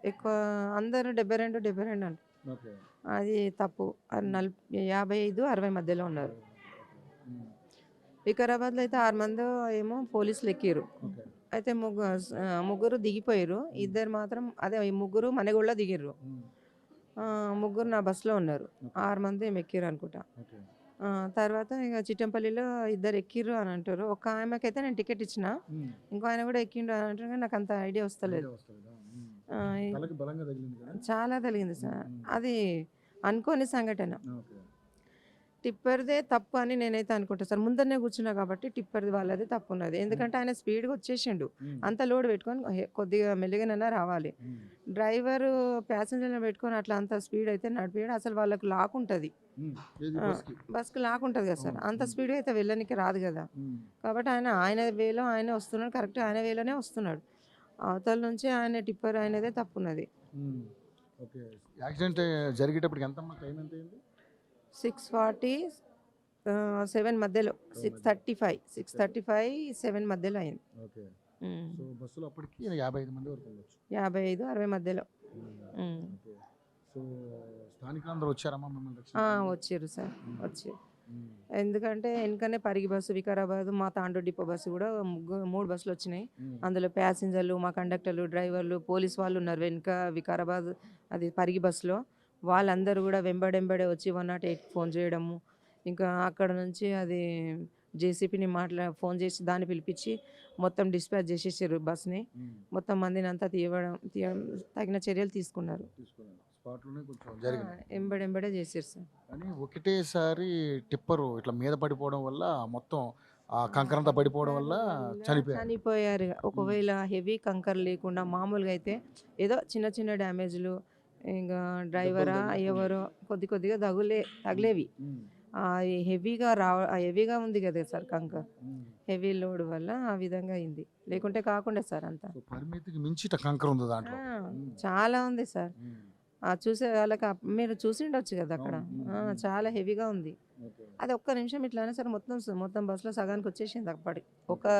ఎక్కువ అందరూ 72, 72 అంట. ఓకే. అది తప్పు. 55, 60 మధ్యలో ఉన్నారు. హ్మ్. వికారాబాద్‌లో అయితే 6 మందో ఏమో పోలీసులు ఎక్కిర్రు. ఓకే. అయితే ముగ్గురు దిగిపోయిర్రు. ఇద్దరు మాత్రం అదే ఈ ముగ్గురు మనగొండలో దిగిర్రు. హ్మ్. ముగ్గురు నా బస్సులో ఉన్నారు. ఓకే. 6 మంది ఏమో ఎక్కిర్రనుకుంటా. ఓకే. తర్వాత ఇగ చిట్టంపల్లిలో ఇద్దరు ఎక్కిర్రు అని అంటారు. ఒక ఆమెకైతే నేను టికెట్ ఇచ్చిన. హ్మ్. ఇంకో ఆయన కూడా ఎక్కిండు అని అంటారు కానీ నాకంత ఐడియా వస్తలేదు. ఐడియా వస్తలేదా? హ్మ్. ఆహ్, తలకి బలంగా తగిలింది కదా? చాలా తగిలింది సార్. హ్మ్. అది అనుకోని సంఘటన. ఓకే. టిప్పర్‌దే తప్పు అని నేనైతే అనుకుంటా సార్. ముందరనే కూర్చున్నా కాబట్టి టిప్పర్‌ది వాళ్ళదే తప్పున్నది. ఎందుకంటే ఆయన స్పీడ్‌గా వచ్చేసిండు. హ్మ్. అంత లోడ్ పెట్టుకొని కొద్దిగా మెల్లిగానైనా రావాలి. హ్మ్. డ్రైవరు ప్యాసింజర్‌లను పెట్టుకొని అట్లా అంత స్పీడ్ అయితే నడిపియడు. అసలు వాళ్ళకి లాక్ ఉంటది. హ్మ్. ఏది ఆ! బస్‌కి? బస్‌కి లాక్ ఉంటది కదా సార్. అవును. అంత హ్మ్. స్పీడ్‌గా అయితే వెళ్ళనీకి రాదు కదా! హ్మ్. కాబట్టి ఆయన వేలో ఆయనే వస్తున్నాడు. కరెక్ట్‌గా ఆయన వేలోనే వస్తున్నాడు. అవతల నుంచి ఆయన టిప్పర్ ఆయనదే తప్పున్నది. హ్మ్. ఓకే. యాక్సిడెంట్ జరిగేటప్పటికి ఎంతమ్మా టైం ఎంత అయింది? 6:40 7 మధ్యలో 7 మధ్యలో. 6:35, 7 మధ్యలో అయింది. ఓకే. హ్మ్. సో, బస్సులో అప్పటికి 55 మంది వరకు ఉండొచ్చు. 55, 60 మధ్యలో. హ్మ్. హ్మ్. ఓకే. సో, స్థానికులందరూ వచ్చారమ్మా మిమ్మల్ని ఆ! రక్షించడానికి? వచ్చిర్రు సార్. హ్మ్. వచ్చిర్రు. హ్మ్. ఎందుకంటే వెనకనే పరిగి బస్సు, వికారాబాద్, మా తాండూరు డిపో బస్సు కూడా 3 బస్సులొచ్చినాయి. హ్మ్. అందులో ప్యాసింజర్లు, మా కండక్టర్లు, డ్రైవర్లు, పోలీస్ వాళ్ళు ఉన్నారు వెనక వికారాబాద్ అది పరిగి బస్సులో. వాళ్ళందరూ కూడా వెంబడెంబడే వచ్చి 108కి ఫోన్ చేయడము. ఇంకా అక్కడ నుంచి అది జేసీబీని ఫోన్ చేసి దాన్ని పిలిపించి మొత్తం డిస్పాచ్ చేసేసారు బస్‌ని. హ్మ్. మొత్తం మందినంతా తీయడం తగిన చర్యలు తీసుకున్నారు. తీసుకున్నాను. స్పాట్‌లోనే కొంచెం ఆ! జరిగినాయి. ఎంబడెంబడే చేసారు సార్. కానీ ఒకటేసారి టిప్పరు ఇట్లా మీద పడిపోవడం వల్ల మొత్తం ఆ కంకరంతా పడిపోవడం వల్ల చనిపోయారు. చనిపోయారు. హ్మ్. ఒకవేళ హెవీ కంకర్ లేకుండా మామూలుగా అయితే ఏదో చిన్న చిన్న డ్యామేజ్‌లు ఇంగా దెబ్బలు డ్రైవరా తగిలి ఎవరో కొద్దిగా హ్మ్. తగిలేవి. హ్మ్. హెవీగా ఉంది కదా సార్ కంకర్. హ్మ్. హెవీ లోడ్ వల్ల ఆ విధంగా అయింది. లేకుంటే కాకుండే సార్ అంతా. సో, పరిమితికి మించి ఇట్ట కంకర ఉంది ఆ! దాంట్లో. హ్మ్. చాలా ఉంది సార్. హ్మ్. చూసే వాళ్ళకి మీరు చూసిండొచ్చు కదా అక్కడ. అవును. హ్మ్. హ్మ్. చాలా హెవీగా ఉంది. ఓకే. అది ఒక్క నిమిషం ఇట్లా అయినా సరే మొత్తం బస్‌లో సగానికి వచ్చేసింది అప్పటికి. ఒక ఓకే.